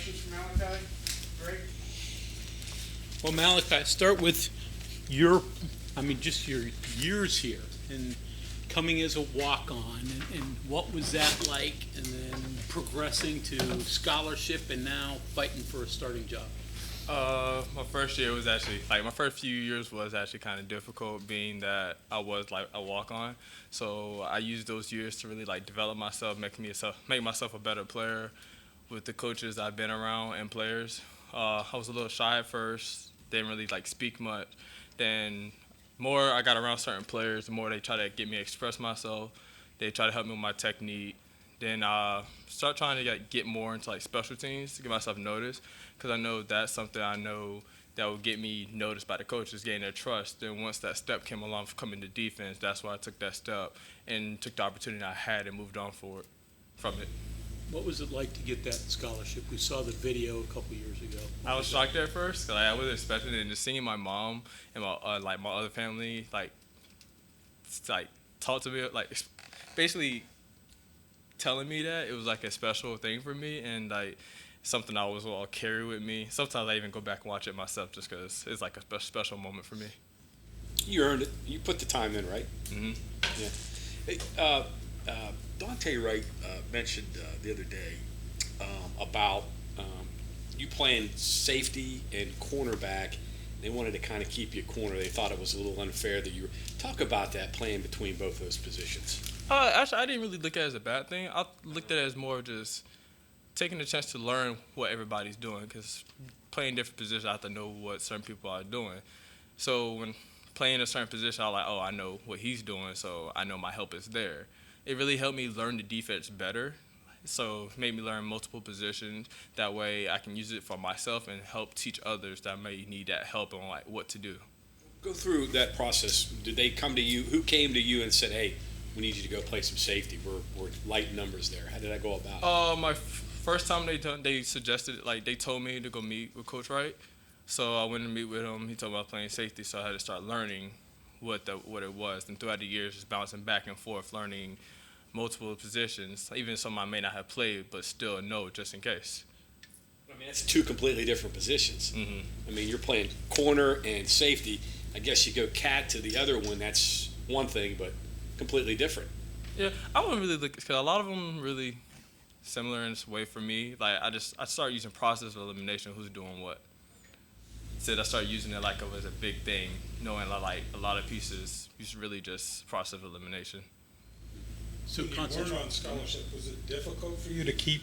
questions for Malachi? Greg? Well, Malachi, start with just your years here and coming as a walk-on, and what was that like, and then progressing to scholarship and now fighting for a starting job. My first year was actually my first few years was actually kind of difficult, being that I was like a walk-on. So I used those years to really develop myself, make myself a better player with the coaches I've been around and players. I was a little shy at first, didn't really speak much. Then more I got around certain players, the more they try to get me to express myself. They try to help me with my technique. Then start trying to get more into special teams to get myself noticed, because I know that's something I know that will get me noticed by the coaches, getting their trust. Then once that step came along for coming to defense, that's why I took that step and took the opportunity I had and moved on from it. What was it like to get that scholarship? We saw the video a couple years ago. I was shocked at first, because I wasn't expecting it, and just seeing my mom and my other family talk to me, basically telling me that, it was a special thing for me, and something I always will carry with me. Sometimes I even go back and watch it myself just because it's a special moment for me. You earned it. You put the time in, right? Mm-hmm. Yeah. Hey, Dante Wright mentioned the other day about you playing safety and cornerback. They wanted to kind of keep you corner. They thought it was a little unfair that you were. Talk about that, playing between both those positions. Actually, I didn't really look at it as a bad thing. I looked at it as more of just taking the chance to learn what everybody's doing, because playing different positions, I have to know what certain people are doing. So when playing a certain position, I was like, oh, I know what he's doing, so I know my help is there. It really helped me learn the defense better. So it made me learn multiple positions. That way I can use it for myself and help teach others that may need that help on what to do. Go through that process. Did they come to you? Who came to you and said, hey, we need you to go play some safety? We're light numbers there. How did that go about? My first time they suggested, they told me to go meet with Coach Wright. So I went to meet with him. He told me I was playing safety, so I had to start learning what it was. And throughout the years, just bouncing back and forth, learning multiple positions, even some I may not have played, but still know just in case. I mean, that's two completely different positions. Mm-hmm. I mean, you're playing corner and safety. I guess you go cat to the other one. That's one thing, but completely different. Yeah, I wouldn't really look, because a lot of them really similar in this way for me. I started using process of elimination, who's doing what. I started using it as a big thing, knowing a lot of pieces. It's really just process of elimination. So when you weren't on scholarship, was it difficult for you to keep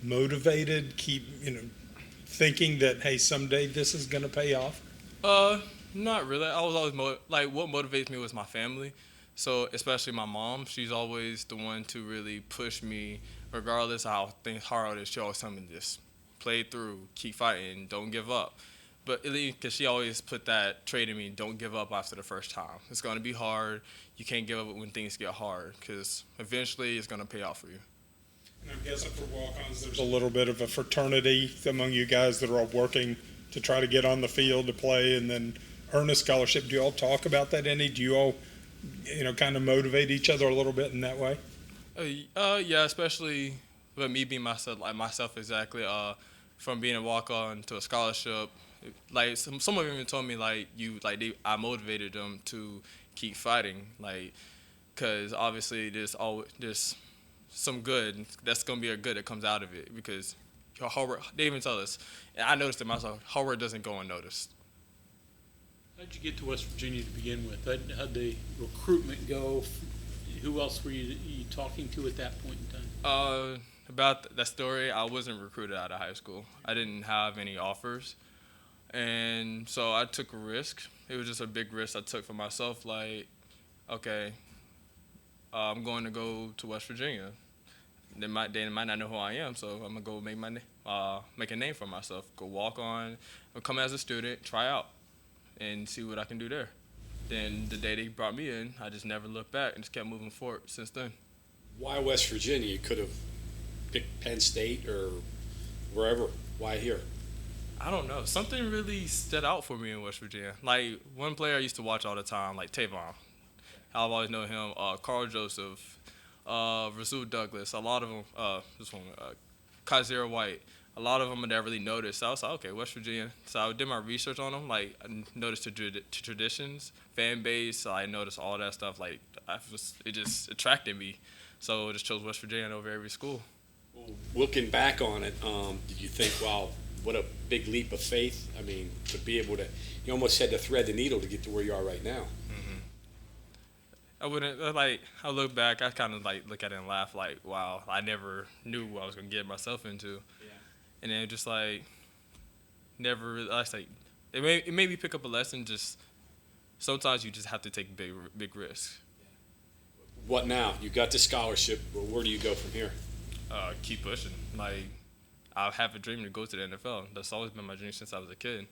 motivated, keep thinking that, hey, someday this is going to pay off? Not really. I was always what motivates me was my family. So especially my mom, she's always the one to really push me, regardless of how things hard it is. She always tell me just play through, keep fighting, don't give up. But because she always put that trait in me, don't give up after the first time. It's going to be hard. You can't give up when things get hard, because eventually it's going to pay off for you. And I'm guessing for walk-ons, there's a little bit of a fraternity among you guys that are all working to try to get on the field to play and then earn a scholarship. Do you all talk about that any? Do you all, kind of motivate each other a little bit in that way? Yeah, especially with me being myself exactly. From being a walk-on to a scholarship, some of them even told me I motivated them to keep fighting, because obviously there's some good that's gonna be a good that comes out of it, because your hard work. They even tell us, and I noticed it myself. Hard work doesn't go unnoticed. How'd you get to West Virginia to begin with? How'd the recruitment go? Who else were you talking to at that point in time? About that story, I wasn't recruited out of high school. I didn't have any offers. And so I took a risk. It was just a big risk I took for myself. Okay, I'm going to go to West Virginia. They might not know who I am, so I'm gonna go make a name for myself. Go walk on, come as a student, try out, and see what I can do there. Then the day they brought me in, I just never looked back and just kept moving forward since then. Why West Virginia? You could have picked Penn State or wherever. Why here? I don't know. Something really stood out for me in West Virginia. One player I used to watch all the time, Tavon. I've always known him. Carl Joseph, Rasul Douglas. A lot of them. Kaiser White. A lot of them I never really noticed. So I was like, okay, West Virginia. So I did my research on them. Like, I noticed the traditions, fan base. So I noticed all that stuff. Like, it just attracted me. So I just chose West Virginia over every school. Looking back on it, did you think, wow, what a big leap of faith? I mean, to be able to, you almost had to thread the needle to get to where you are right now. I wouldn't, like, I look back, I kind of, like, look at it and laugh, like, wow, I never knew what I was going to get myself into. Yeah. And then just, like, never really, I was like, it made me pick up a lesson. Just sometimes you just have to take big risks. What now? You got the scholarship. Well, where do you go from here? Keep pushing. Like, I have a dream to go to the NFL. That's always been my dream since I was a kid.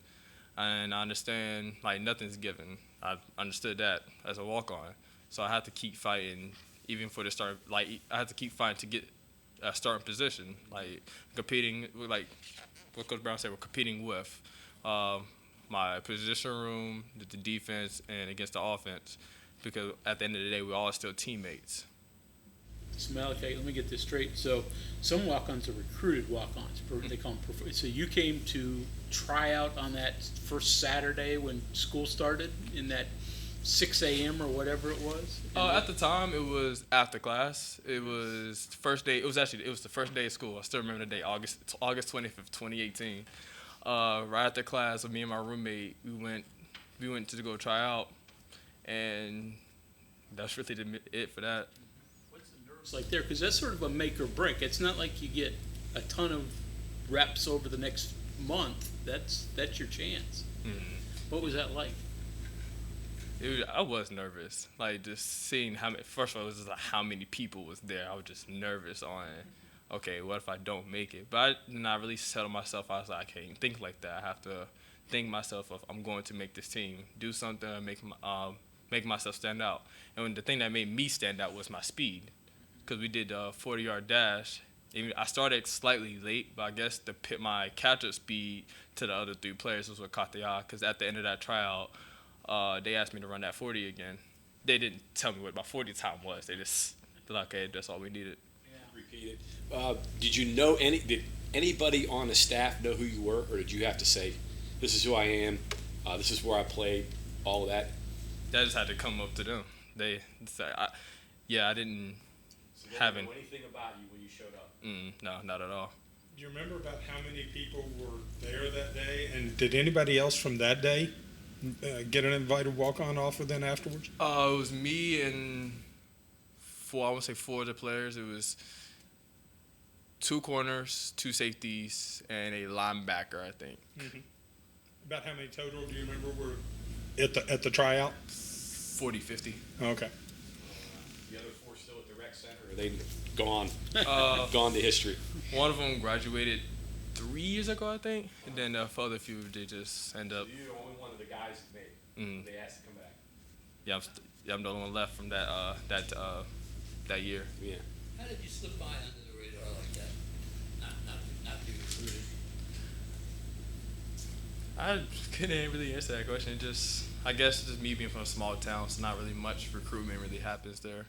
And I understand, like, nothing's given. I understood that as a walk-on. So I had to keep fighting, even for the start. Like, I had to keep fighting to get a starting position. Like, competing, like what Coach Brown said, we're competing with my position room, the defense, and against the offense. Because at the end of the day, we're all still teammates. So Malachi, let me get this straight. So some walk-ons are recruited walk-ons. They call them. So you came to try out on that first Saturday when school started in that 6 a.m. or whatever it was? At the time, it was after class. It was the first day. It was the first day of school. I still remember the day, August 25th, 2018. Right after class, with me and my roommate, we went to go try out, and that's really it for that. What's the nerves like there? Because that's sort of a make or break. It's not like you get a ton of reps over the next month. That's your chance. What was that like? I was nervous, like just seeing first of all, it was just like how many people was there. I was just nervous on, okay, what if I don't make it? But I did not really settle myself. I was like, I can't even think like that. I have to think myself of, I'm going to make this team, do something, make myself stand out. And the thing that made me stand out was my speed, because we did a 40-yard dash. I started slightly late, but I guess my catch-up speed to the other three players was what caught the eye, because at the end of that tryout, they asked me to run that 40 again. They didn't tell me what my 40 time was. They just they're like, okay, that's all we needed. Yeah. Repeat it. Did you know did anybody on the staff know who you were, or did you have to say, this is who I am, this is where I played, all of that? That just had to come up to them. They said, I didn't have know anything about you when you showed up? No, not at all. Do you remember about how many people were there that day? And did anybody else from that day get an invited walk-on offer then afterwards? It was me and four of the players. It was 2 corners, 2 safeties, and a linebacker, I think. Mm-hmm. About how many total do you remember were at the tryout? 40, 50. Okay. The other 4 still at the rec center, or are they gone? Gone to history. One of them graduated 3 years ago, I think, and then the other few, they just end up. So you're the only one of the guys that made it. They asked to come back. Yeah, I'm the only one left from that year. Yeah. How did you slip by under the radar like that? Not be recruited. I couldn't really answer that question. I guess just me being from a small town, so not really much recruitment really happens there.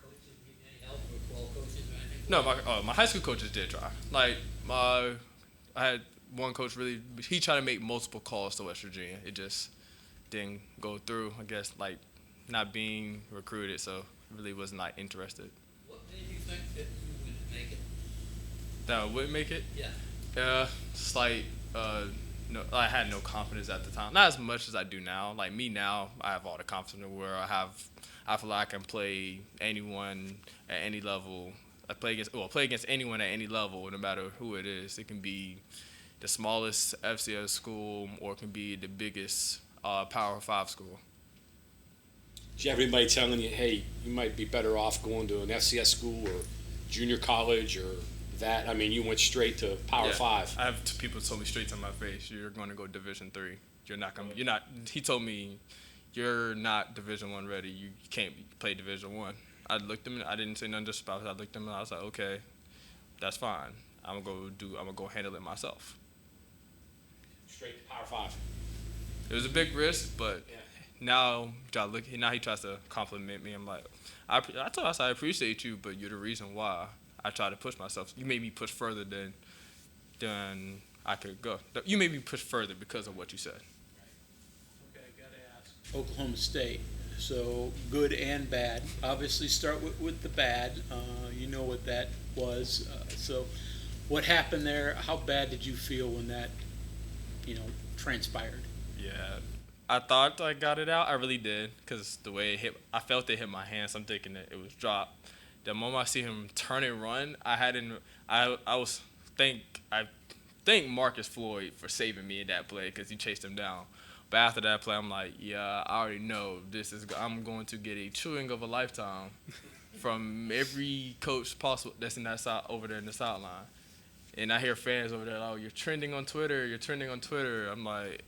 Coaches need any help or call coaches or anything? No, my high school coaches did try. Like I had one coach he tried to make multiple calls to West Virginia. It just didn't go through. I guess like not being recruited, so really was not interested. What made you think that you wouldn't make it? That I wouldn't make it? Yeah. Slight. No, I had no confidence at the time. Not as much as I do now. Like me now, I have all the confidence where I feel like I can play anyone at any level. I play against anyone at any level, no matter who it is. It can be the smallest FCS school, or it can be the biggest Power 5 school. Did you have anybody telling you, hey, you might be better off going to an FCS school or junior college or that? I mean, you went straight to Power 5. I have people told me straight to my face, you're going to go Division III. You're not. He told me, you're not Division I ready. You can't play Division I. I looked at him. I didn't say nothing just about it. I looked at him and I was like, okay, that's fine. I'm gonna go handle it myself. Straight to Power 5. It was a big risk, but Yeah. now he tries to compliment me. I'm like, I told us I appreciate you, but you're the reason why I tried to push myself. You made me push further than I could go. You made me push further because of what you said. Okay, I gotta ask. Oklahoma State, so good and bad. Obviously, start with the bad. You know what that was. So, what happened there? How bad did you feel when that, transpired? Yeah, I thought I got it out. I really did, because the way it hit, I felt it hit my hands. I'm thinking that it was dropped. The moment I see him turn and run, I thank Marcus Floyd for saving me in that play, because he chased him down. But after that play, I'm like, yeah, I already know I'm going to get a chewing of a lifetime from every coach possible that's in that side over there in the sideline. And I hear fans over there, oh, you're trending on Twitter. I'm like,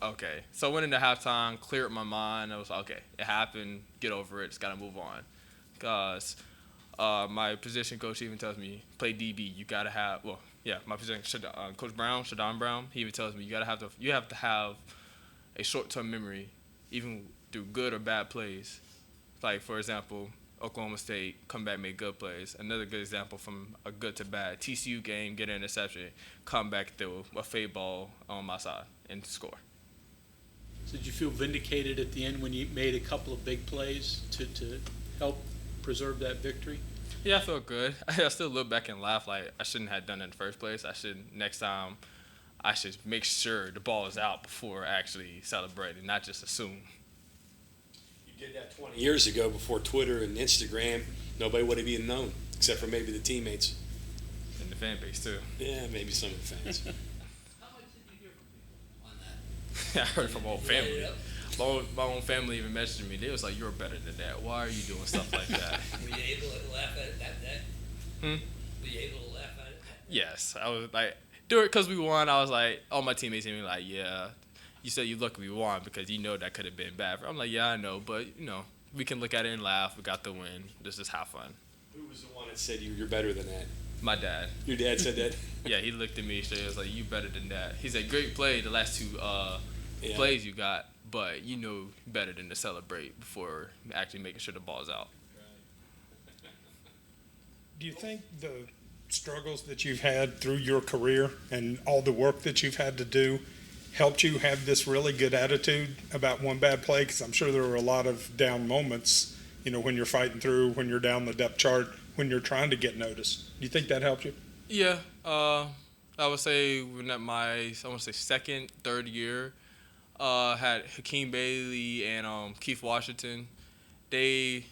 okay. So I went into halftime, cleared my mind. I was like, okay, it happened. Get over it. Just got to move on. Because my position coach even tells me, play DB. You got to have, my position, Coach Brown, Shadon Brown, he even tells me, you have to have a short-term memory, even through good or bad plays. Like, for example, Oklahoma State, come back, make good plays. Another good example from a good to bad. TCU game, get an interception, come back through a fade ball on my side and score. So did you feel vindicated at the end when you made a couple of big plays to help preserve that victory? Yeah, I felt good. I still look back and laugh like I shouldn't have done it in the first place. Next time, I should make sure the ball is out before actually celebrating, not just assume. You did that 20 years ago before Twitter and Instagram. Nobody would have even known, except for maybe the teammates. And the fan base, too. Yeah, maybe some of the fans. How much did you hear from people on that? I heard from my whole You made family. it up? My own family even messaged me. They was like, you're better than that. Why are you doing stuff like that? Were you able to laugh at it that day? Were you able to laugh at it? Yes. I was like, because we won, I was like, all my teammates and me like, yeah, you said you lucky we won because you know that could have been bad. I'm like, yeah, I know, but, we can look at it and laugh. We got the win. Let's just have fun. Who was the one that said you're better than that? My dad. Your dad said that? Yeah, he looked at me straight. He was like, you better than that. He said, great play the last two Yeah. plays you got, but you know better than to celebrate before actually making sure the ball's out. Do you think the struggles that you've had through your career and all the work that you've had to do helped you have this really good attitude about one bad play? Because I'm sure there were a lot of down moments, when you're fighting through, when you're down the depth chart, when you're trying to get noticed. Do you think that helped you? Yeah, I would say when at my second, third year, had Hakeem Bailey and Keith Washington. They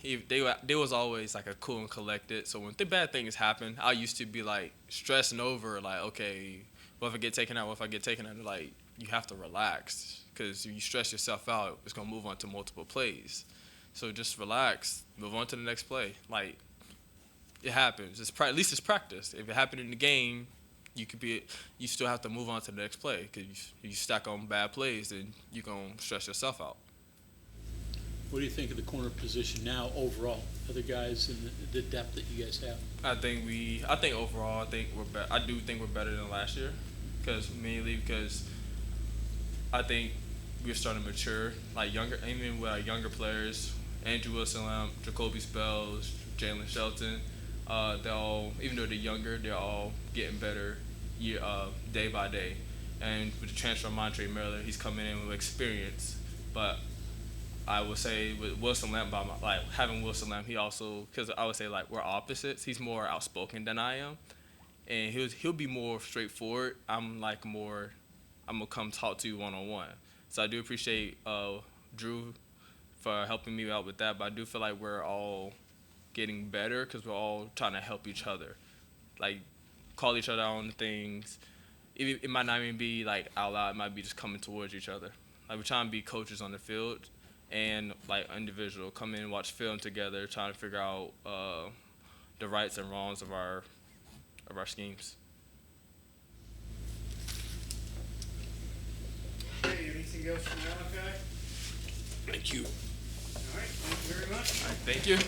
was always like a cool and collected. So when the bad things happen, I used to be like stressing over like, okay, what if I get taken out? What if I get taken out? Like, you have to relax, because if you stress yourself out, it's gonna move on to multiple plays. So just relax, move on to the next play. Like, it happens. At least it's practice. If it happened in the game, you still have to move on to the next play, because if you stack on bad plays, then you're gonna stress yourself out. What do you think of the corner position now overall? Other guys and the depth that you guys have? I think overall, I do think we're better than last year, mainly because I think we're starting to mature, like even with our younger players, Andrew Wilson, Jacoby Spells, Jalen Shelton. They're all, even though they're younger, they're all getting better day by day. And with the transfer of Montre Miller, he's coming in with experience. But I would say with Wilson Lamp, having Wilson Lamp, he also, because I would say like we're opposites. He's more outspoken than I am, and he'll be more straightforward. I'm gonna come talk to you one-on-one. So I do appreciate Drew for helping me out with that. But I do feel like we're all getting better because we're all trying to help each other, like call each other out on things. It might not even be like out loud. It might be just coming towards each other. Like, we're trying to be coaches on the field and like individual, come in and watch film together, trying to figure out the rights and wrongs of our schemes. Okay, anything else from Malachi? Thank you. All right, thank you very much. All right, thank you.